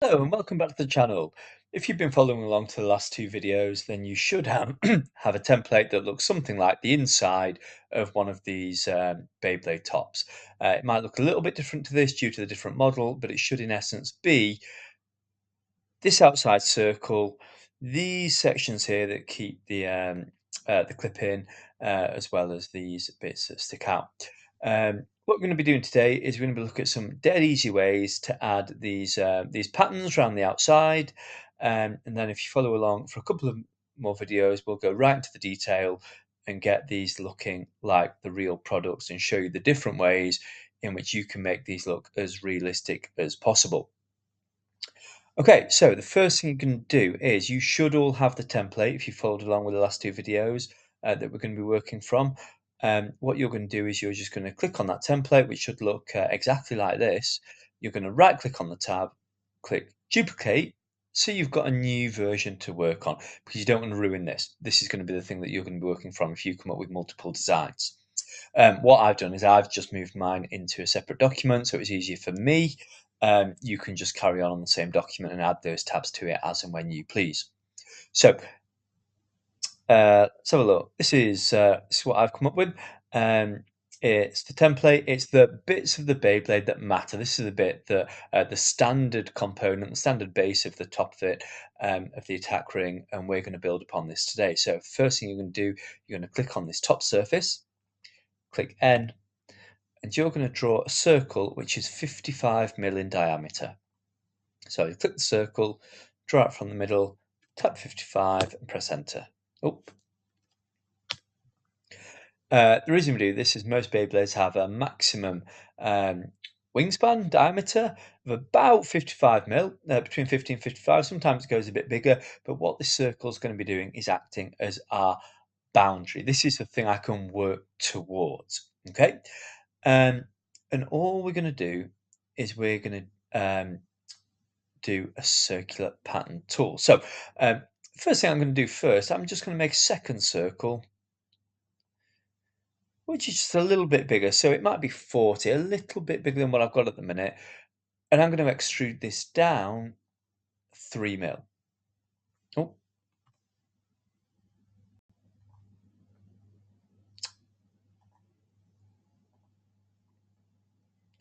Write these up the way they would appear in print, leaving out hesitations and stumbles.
Hello and welcome back to the channel. If you've been following along to the last two videos, then you should have, have a template that looks something like the inside of one of these Beyblade tops. It might look a little bit different to this due to the different model, but it should in essence be this outside circle, these sections here that keep the clip in, as well as these bits that stick out. What we're going to be doing today is we're going to be looking at some dead easy ways to add these patterns around the outside, and then if you follow along for a couple of more videos, we'll go right into the detail and get these looking like the real products and show you the different ways in which you can make these look as realistic as possible. Okay, so the first thing you can do is you should all have the template if you followed along with the last two videos that we're going to be working from. What you're going to do is you're just going to click on that template, which should look exactly like this. You're going to right click on the tab, click duplicate, so you've got a new version to work on because you don't want to ruin this. This is going to be the thing that you're going to be working from if you come up with multiple designs. What I've done is I've just moved mine into a separate document so it's easier for me. You can just carry on the same document and add those tabs to it as and when you please. So let's have a look. This is what I've come up with. It's the template. It's the bits of the Beyblade that matter. This is the bit that the standard component, the standard base of the top of it, of the attack ring, and we're going to build upon this today. So first thing you're going to do, you're going to click on this top surface, click N, and you're going to draw a circle which is 55 mm in diameter. So you click the circle, draw it from the middle, tap 55 and press enter. Oh. The reason we do this is most Beyblades have a maximum wingspan diameter of about 55 mm, between 50 and 55. Sometimes it goes a bit bigger, but what this circle is going to be doing is acting as our boundary. This is the thing I can work towards. Okay. Um, and all we're going to do is we're going to do a circular pattern tool. So first thing I'm going to do first, I'm just going to make a second circle, which is just a little bit bigger. So it might be 40, a little bit bigger than what I've got at the minute. And I'm going to extrude this down 3 mm. Oh,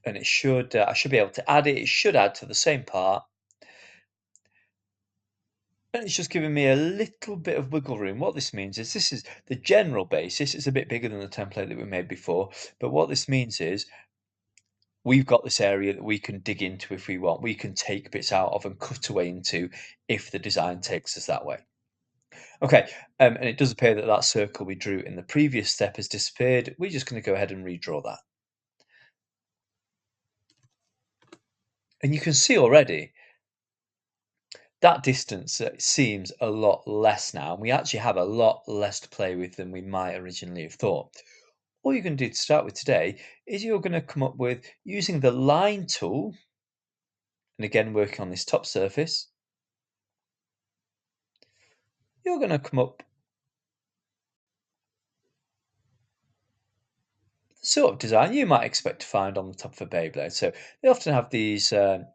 and it should, I should be able to add it. It should add to the same part. And it's just giving me a little bit of wiggle room. What this means is this is the general basis. It's a bit bigger than the template that we made before. But what this means is we've got this area that we can dig into if we want. We can take bits out of and cut away into if the design takes us that way. Okay, and it does appear that that circle we drew in the previous step has disappeared. We're just going to go ahead and redraw that. And you can see already that distance seems a lot less now. And we actually have a lot less to play with than we might originally have thought. All you're going to do to start with today is you're going to come up with using the line tool, and again working on this top surface, you're going to come up the sort of design you might expect to find on the top of a Beyblade. So they often have these um,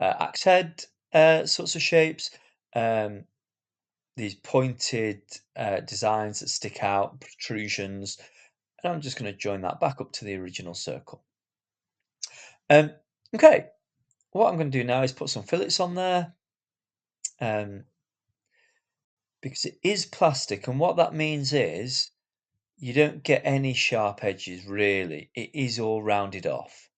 axe head sorts of shapes, um, these pointed designs that stick out, protrusions, and I'm just going to join that back up to the original circle. Um, okay, what I'm going to do now is put some fillets on there. Because it is plastic, and what that means is you don't get any sharp edges really. It is all rounded off.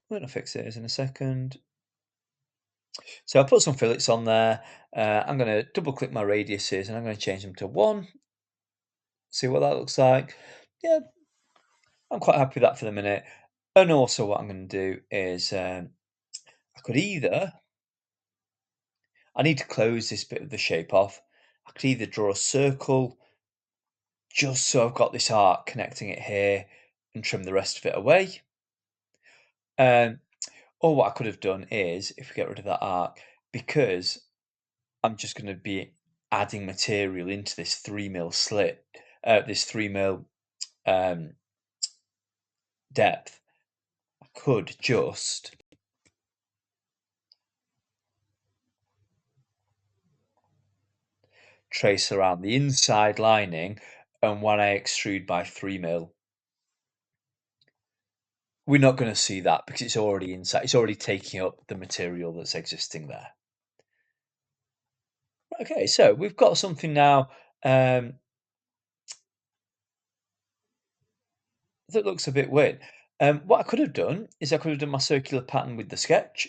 We're going to fix it in a second. So I'll put some fillets on there. I'm going to double click my radiuses and I'm going to change them to 1. See what that looks like. Yeah, I'm quite happy with that for the minute. And also what I'm going to do is I could either, I need to close this bit of the shape off. I could either draw a circle just so I've got this arc connecting it here and trim the rest of it away. Um, or what I could have done is, if we get rid of that arc, because I'm just going to be adding material into this 3 mm slit, this 3 mm um, depth, I could just trace around the inside lining, and when I extrude by 3 mil, we're not going to see that because it's already inside. It's already taking up the material that's existing there. Okay, so we've got something now that looks a bit weird. What I could have done is I could have done my circular pattern with the sketch,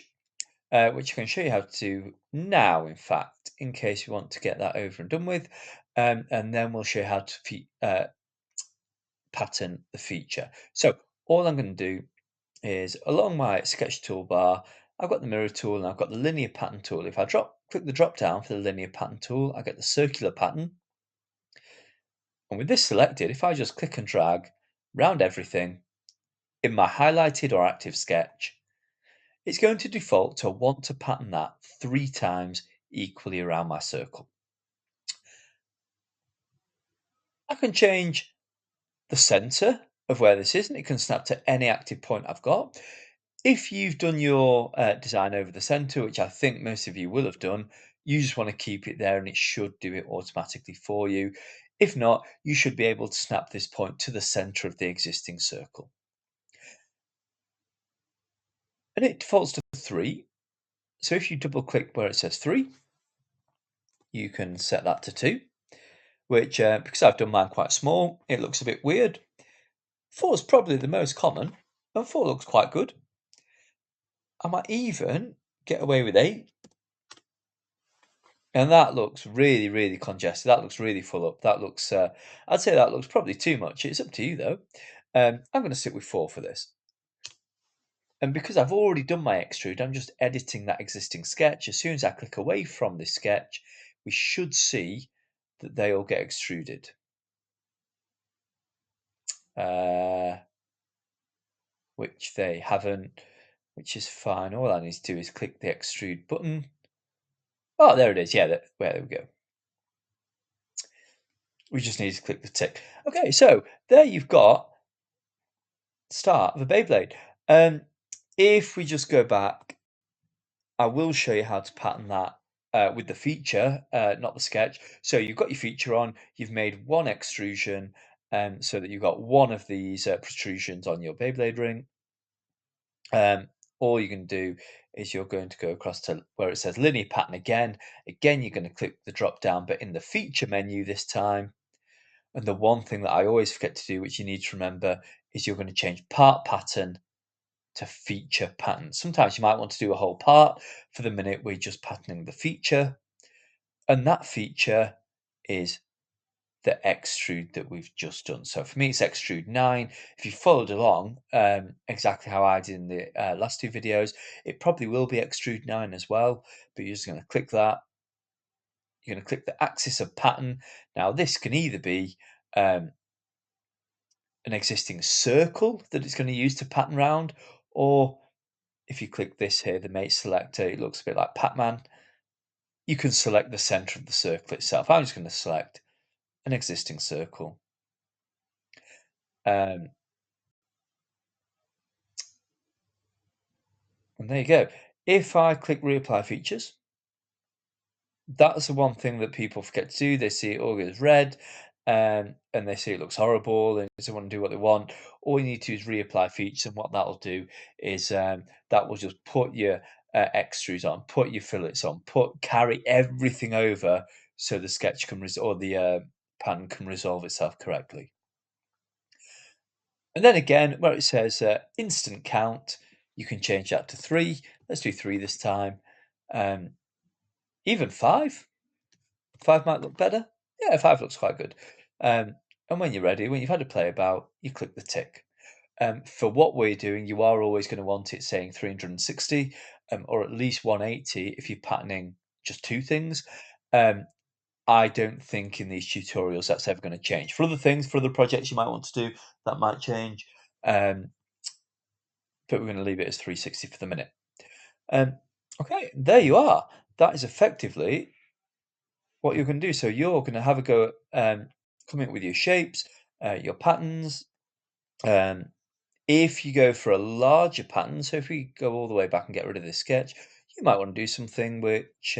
which I can show you how to do now, in fact, in case you want to get that over and done with. And then we'll show you how to pattern the feature. So all I'm going to do is along my sketch toolbar, I've got the mirror tool and I've got the linear pattern tool. If I click the drop down for the linear pattern tool, I get the circular pattern. And with this selected, if I just click and drag round everything in my highlighted or active sketch, it's going to default to want to pattern that 3 times equally around my circle. I can change the center of where this is, and it can snap to any active point I've got. If you've done your design over the center, which I think most of you will have done, you just want to keep it there and it should do it automatically for you. If not, you should be able to snap this point to the center of the existing circle. And it defaults to 3. So if you double click where it says 3, you can set that to 2, which, because I've done mine quite small, it looks a bit weird. 4 is probably the most common, and 4 looks quite good. I might even get away with 8. And that looks really, really congested. That looks really full up. That looks, I'd say that looks probably too much. It's up to you though. I'm going to stick with 4 for this. And because I've already done my extrude, I'm just editing that existing sketch. As soon as I click away from this sketch, we should see that they all get extruded. Which they haven't, which is fine. All I need to do is click the extrude button. Oh, there it is. Yeah, there we go. We just need to click the tick. Okay, so there you've got the start of a Beyblade. If we just go back, I will show you how to pattern that with the feature, not the sketch. So you've got your feature on, you've made one extrusion so that you've got one of these protrusions on your Beyblade ring. All you can do is you're going to go across to where it says linear pattern again. Again, you're going to click the drop down, but in the feature menu this time. And the one thing that I always forget to do, which you need to remember, is you're going to change part pattern to feature pattern. Sometimes you might want to do a whole part. For the minute, we're just patterning the feature. And that feature is the extrude that we've just done. So for me, it's extrude 9. If you followed along exactly how I did in the last 2 videos, it probably will be extrude 9 as well. But you're just going to click that. You're going to click the axis of pattern. Now, this can either be an existing circle that it's going to use to pattern round, or if you click this here, the mate selector, it looks a bit like Pac-Man. You can select the center of the circle itself. I'm just going to select an existing circle. And there you go. If I click reapply features, that's the one thing that people forget to do. They see it all goes red, and they say it looks horrible and they want to do what they want. All you need to do is reapply features, and what that'll do is that will just put your extrudes on, put your fillets on, carry everything over so the sketch can or the pattern can resolve itself correctly. And then again, where it says instant count, you can change that to 3. Let's do 3 this time. Even 5. 5 might look better. Yeah, 5 looks quite good. And when you're ready, when you've had a play about, you click the tick. For what we're doing, you are always going to want it saying 360 or at least 180 if you're patterning just 2 things. I don't think in these tutorials that's ever going to change. For other things, for other projects you might want to do, that might change. But we're going to leave it as 360 for the minute. Okay, there you are. That is effectively what you're going to do. So you're going to have a go at coming up with your shapes, your patterns, If you go for a larger pattern, so if we go all the way back and get rid of this sketch, you might want to do something which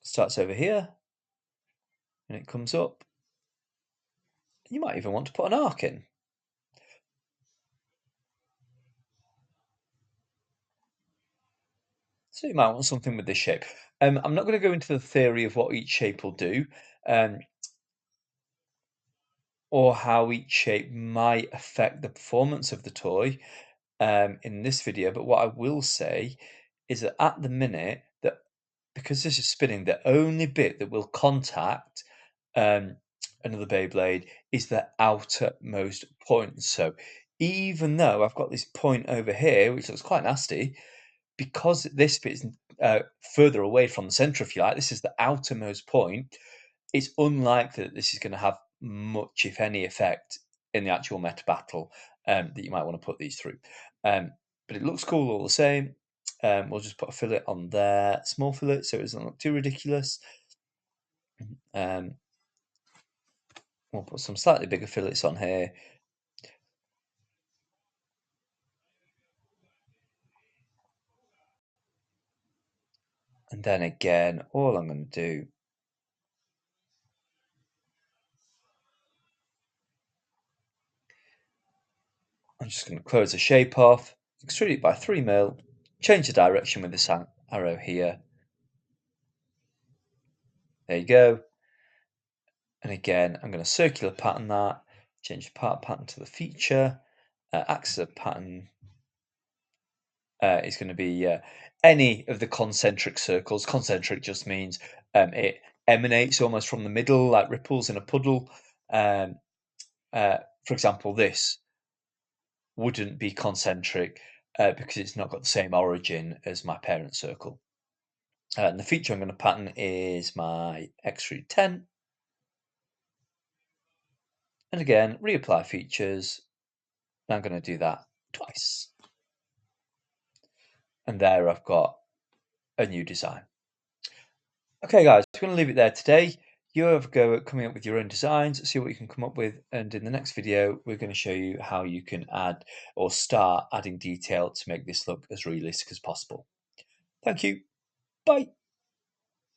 starts over here and it comes up. You might even want to put an arc in. So you might want something with this shape. I'm not going to go into the theory of what each shape will do, um, or how each shape might affect the performance of the toy in this video. But what I will say is that at the minute, that because this is spinning, the only bit that will contact um, another Beyblade is the outermost point. So even though I've got this point over here, which looks quite nasty, because this bit is further away from the center, if you like, this is the outermost point, it's unlikely that this is going to have much, if any, effect in the actual meta battle that you might want to put these through. Um, but it looks cool all the same. We'll just put a fillet on there, small fillet, so it doesn't look too ridiculous. Um, we'll put some slightly bigger fillets on here. And then again, all I'm going to do, I'm just going to close the shape off, extrude it by 3 mil, change the direction with this arrow here. There you go. And again, I'm going to circular pattern that, change the part pattern to the feature. Axis of pattern is going to be any of the concentric circles. Concentric just means it emanates almost from the middle, like ripples in a puddle. Um, for example, this wouldn't be concentric because it's not got the same origin as my parent circle. And the feature I'm going to pattern is my Extrude 10. And again, reapply features. I'm going to do that twice. And there I've got a new design. Okay, guys, I'm going to leave it there today. You have a go at coming up with your own designs, see what you can come up with, and in the next video, we're going to show you how you can add or start adding detail to make this look as realistic as possible. Thank you. Bye.